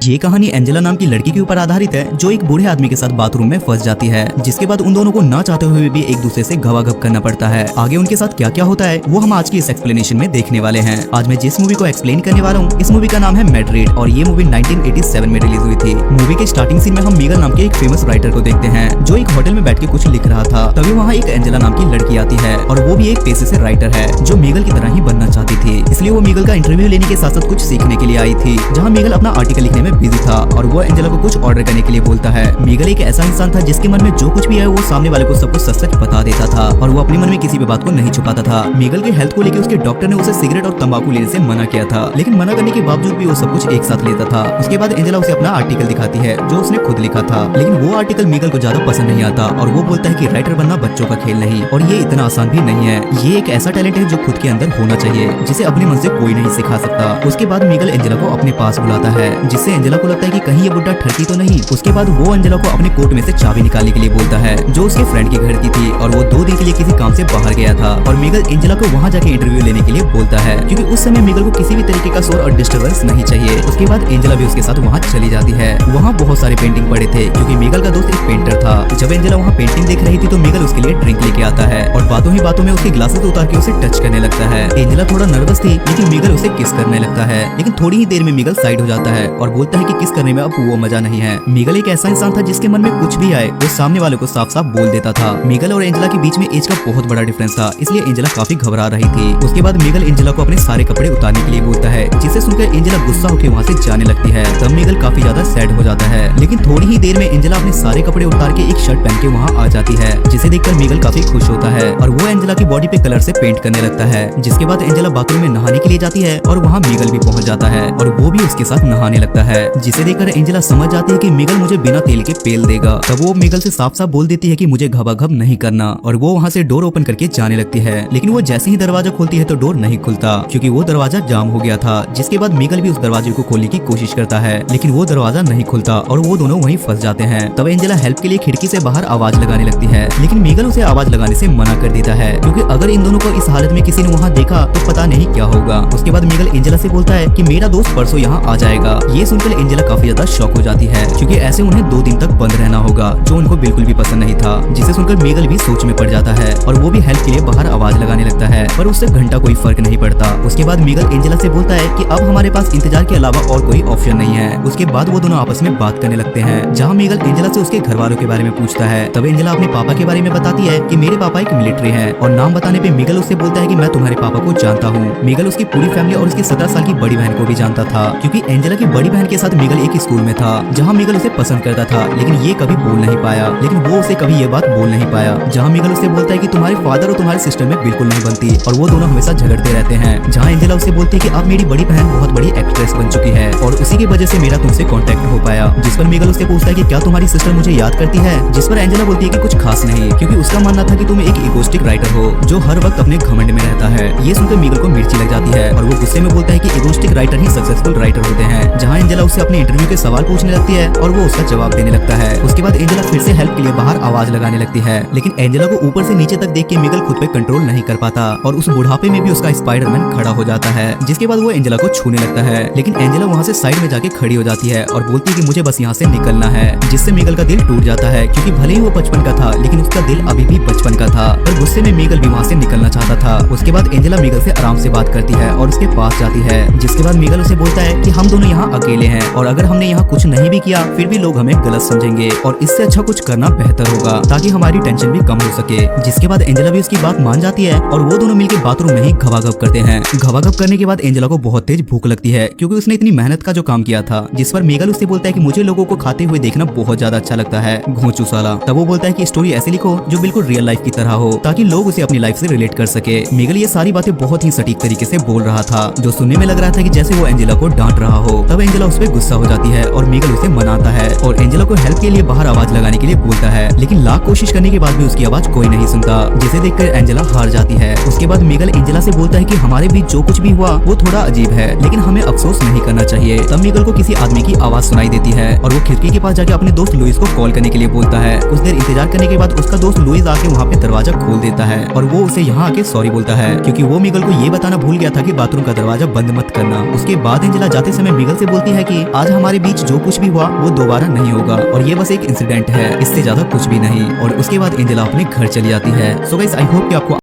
ये कहानी एंजेला नाम की लड़की के ऊपर आधारित है जो एक बूढ़े आदमी के साथ बाथरूम में फंस जाती है, जिसके बाद उन दोनों को ना चाहते हुए भी एक दूसरे से गवागप करना पड़ता है। आगे उनके साथ क्या क्या होता है वो हम आज की इस एक्सप्लेनेशन में देखने वाले हैं। आज मैं जिस मूवी को एक्सप्लेन करने वाला हूँ इस मूवी का नाम है मैड्रिड और ये मूवी 1987 में रिलीज हुई थी। मूवी के स्टार्टिंग सीन में हम मीगल नाम के एक फेमस राइटर को देखते हैं जो एक होटल में बैठ के कुछ लिख रहा था। तभी वहाँ एक एंजेला नाम की लड़की आती है और वो भी एक पेशे से राइटर है जो मीगल की तरह ही बनना चाहती थी, इसलिए वो मीगल का इंटरव्यू लेने के साथ साथ कुछ सीखने के लिए आई थी। जहाँ मीगल अपना आर्टिकल लिखने में बिजी था और वो एंजेला को कुछ ऑर्डर करने के लिए बोलता है। मीगल एक ऐसा इंसान था जिसके मन में जो कुछ भी है वो सामने वाले को सब कुछ सच बता देता था और वो अपने मन में किसी भी बात को नहीं छुपाता था। मीगल के हेल्थ को लेकर उसके डॉक्टर ने उसे सिगरेट और तंबाकू लेने से मना किया था, लेकिन मना करने के बावजूद भी वो सब कुछ एक साथ लेता था। उसके बाद एंजेला उसे अपना आर्टिकल दिखाती है जो उसने खुद लिखा था, लेकिन वो आर्टिकल मीगल को ज्यादा पसंद नहीं आता और वो बोलता है कि राइटर बनना बच्चों का खेल नहीं और ये इतना आसान भी नहीं है। ये एक ऐसा टैलेंट है जो खुद के अंदर होना चाहिए जिसे अपने मन से कोई नहीं सिखा सकता। उसके बाद मीगल एंजेला को अपने पास बुलाता है जिससे एंजेला को लगता है कि कहीं ये बुड्ढा ठरकी तो नहीं। उसके बाद वो एंजेला को अपने कोट में से चाबी निकालने के लिए बोलता है जो उसके फ्रेंड के घर की थी और वो 2 दिन के लिए किसी काम से बाहर गया था और मीगल एंजेला को वहाँ जाके इंटरव्यू लेने के लिए बोलता है क्योंकि उस समय मीगल को किसी भी तरीके का शोर और डिस्टर्बेंस नहीं चाहिए। उसके बाद एंजेला भी उसके साथ वहाँ चली जाती है। वहाँ बहुत सारे पेंटिंग पड़े थे क्योंकि मीगल का दोस्त एक पेंटर था। जब एंजेला वहाँ पेंटिंग देख रही थी तो मीगल उसके लिए ड्रिंक लेके आता है और बातों ही बातों में उसके ग्लासेस उतार के उसे टच करने लगता है। एंजेला थोड़ा नर्वस थी लेकिन मीगल उसे किस करने लगता है, लेकिन थोड़ी ही देर में मीगल साइड हो जाता है और बोलता है कि किस करने में अब वो मजा नहीं है। मीगल एक ऐसा इंसान था जिसके मन में कुछ भी आए वो सामने वाले को साफ साफ बोल देता था। मीगल और एंजेला के बीच में एज का बहुत बड़ा डिफरेंस था, इसलिए एंजेला काफी घबरा रही थी। उसके बाद मीगल एंजेला को अपने सारे कपड़े उतारने के लिए बोलता है जिसे सुनकर एंजेला गुस्सा होकर वहाँ से जाने लगती है। तब मीगल काफी ज्यादा सैड हो जाता है, लेकिन थोड़ी ही देर में एंजेला अपने सारे कपड़े उतार के एक शर्ट पहन के वहाँ आ जाती है जिसे देखकर मीगल काफी खुश होता है और वो एंजेला की बॉडी पे कलर से पेंट करने लगता है। जिसके बाद एंजेला बाथरूम में नहाने के लिए जाती है और वहाँ मीगल भी पहुँच जाता है और वो भी उसके साथ नहाने लगता है, जिसे देखकर एंजेला समझ जाती है कि मीगल मुझे बिना तेल के पेल देगा। तब वो मीगल से साफ साफ बोल देती है कि मुझे घबाघब नहीं करना और वो वहाँ से डोर ओपन करके जाने लगती है, लेकिन वो जैसे ही दरवाजा खोलती है तो डोर नहीं खुलता क्योंकि वो दरवाजा जाम हो गया था। जिसके बाद मीगल भी उस दरवाजे को खोलने की कोशिश करता है लेकिन वो दरवाजा नहीं खुलता और वो दोनों वहीं फंस जाते हैं। तब एंजेला हेल्प के लिए खिड़की से बाहर आवाज लगाने लगती है, लेकिन मीगल उसे आवाज लगाने से मना कर देता है क्योंकि अगर इन दोनों को इस हालत में किसी ने वहाँ देखा तो पता नहीं क्या होगा। उसके बाद मीगल एंजेला से बोलता है कि मेरा दोस्त परसों यहाँ आ जाएगा। ये सुनकर एंजेला काफी ज्यादा शॉक हो जाती है क्योंकि ऐसे उन्हें 2 दिन तक बंद रहना होगा जो उनको बिल्कुल भी पसंद नहीं था। जिसे सुनकर मीगल भी सोच में पड़ जाता है और वो भी हेल्प के लिए बाहर आवाज लगाने लगता है, पर उससे घंटा कोई फर्क नहीं पड़ता। उसके बाद मीगल एंजेला से बोलता है कि अब हमारे पास इंतजार के अलावा और कोई ऑप्शन नहीं है। उसके बाद वो दोनों आपस में बात करने लगते हैं जहाँ मीगल एंजेला से उसके घर वालों के बारे में पूछता है। तब एंजेला अपने पापा के बारे में बताती है कि मेरे पापा एक मिलिट्री है और नाम बताने पे मीगल उससे बोलता है कि मैं तुम्हारे पापा को जानता हूँ। मीगल उसकी पूरी फैमिली और उसकी 17 साल की बड़ी बहन को भी जानता था क्योंकि एंजेला की बड़ी बहन के साथ मीगल एक स्कूल में था जहाँ मीगल उसे पसंद करता था, लेकिन ये कभी बोल नहीं पाया। लेकिन वो उसे कभी ये बात बोल नहीं पाया। जहाँ मीगल उसे बोलता है कि तुम्हारे फादर और तुम्हारे सिस्टर में बिल्कुल नहीं बनती और वो दोनों हमेशा झगड़ते रहते हैं। जहाँ एंजेला उसे बोलती है कि अब मेरी बड़ी बहन बहुत बड़ी एक्ट्रेस बन चुकी है और उसी की वजह से मेरा तुमसे कांटेक्ट हो पाया। जिस पर मीगल उससे पूछता है कि क्या तुम्हारी सिस्टर मुझे याद करती है, जिस पर एंजेला बोलती है कि कुछ खास नहीं क्योंकि उसका मानना था कि तुम एक इगोस्टिक राइटर हो जो हर वक्त अपने घमंड में रहता है। ये सुनकर मीगल को मिर्ची लग जाती है और वो गुस्से में बोलता है कि इगोस्टिक राइटर ही सक्सेसफुल राइटर होते हैं। जहाँ एंजेला उससे अपने इंटरव्यू के सवाल पूछने लगती है और वो उसका जवाब देने लगता है। उसके बाद एंजेला फिर से हेल्प के लिए बाहर आवाज लगाने लगती है, लेकिन एंजेला को ऊपर से नीचे तक देख के मीगल खुद पे कंट्रोल नहीं कर पाता और उस बुढ़ापे में भी उसका स्पाइडरमैन खड़ा हो जाता है। जिसके बाद वो एंजेला को छूने लगता है, लेकिन एंजेला वहाँ से साइड में जाके खड़ी हो जाती है और बोलती है कि मुझे बस यहाँ से निकलना है। जिससे मीगल का दिल टूट जाता है क्योंकि भले ही वो 55 का था लेकिन उसका दिल अभी भी 55 का था। पर गुस्से में मीगल भी वहाँ से निकलना चाहता था। उसके बाद एंजेला मीगल से आराम से बात करती है और उसके पास जाती है, जिसके बाद मीगल उसे बोलता है कि हम दोनों यहाँ अकेले हैं और अगर हमने यहाँ कुछ नहीं भी किया फिर भी लोग हमें गलत समझेंगे और इससे अच्छा कुछ करना बेहतर होगा ताकि हमारी टेंशन भी कम हो सके। जिसके बाद एंजेला भी उसकी बात मान जाती है और वो दोनों मिलकर बाथरूम में ही घबाघब करते हैं। घबाघब करने के बाद एंजेला को बहुत तेज भूख लगती है क्योंकि उसने इतनी मेहनत का जो काम किया था। जिस पर मीगल उससे बोलता है कि मुझे लोगों को खाते हुए देखना बहुत ज्यादा अच्छा लगता है, घोंचू साला। तब वो बोलता है कि स्टोरी ऐसे लिखो जो बिल्कुल रियल लाइफ की तरह हो ताकि लोग उसे अपनी लाइफ से रिलेट कर सके। मीगल ये सारी बातें बहुत ही सटीक तरीके से बोल रहा था जो सुनने में लग रहा था कि जैसे वो एंजेला को डांट रहा हो। तब एंजेला उस पर गुस्सा हो जाती है और मीगल उसे मनाता है और एंजेला को हेल्प के लिए बाहर आवाज लगाने के लिए बोलता है, लेकिन लाख कोशिश करने के बाद भी उसकी आवाज कोई नहीं सुनता, जिसे देखकर एंजेला हार जाती है। उसके बाद मीगल एंजेला से बोलता है कि हमारे बीच जो कुछ भी हुआ वो थोड़ा अजीब है लेकिन हमें अफसोस नहीं करना चाहिए। तब मीगल को किसी आदमी की आवाज सुनाई देती है और वो खिड़की के पास जाके अपने दोस्त लुइस को कॉल करने के लिए बोलता है। कुछ देर इंतजार करने के बाद उसका दोस्त लुइस आके वहाँ पे दरवाजा खोल देता है और वो उसे यहाँ आके सॉरी बोलता है क्योंकि वो मीगल को ये बताना भूल गया था कि बाथरूम का दरवाजा बंद मत करना। उसके बाद एंजेला जाते समय मीगल से बोलती है कि आज हमारे बीच जो कुछ भी हुआ वो दोबारा नहीं होगा और ये बस एक इंसिडेंट है, इससे ज्यादा कुछ भी नहीं। और उसके बाद एंजेला अपने घर चली जाती है। सो गाइस, आई होप कि आपको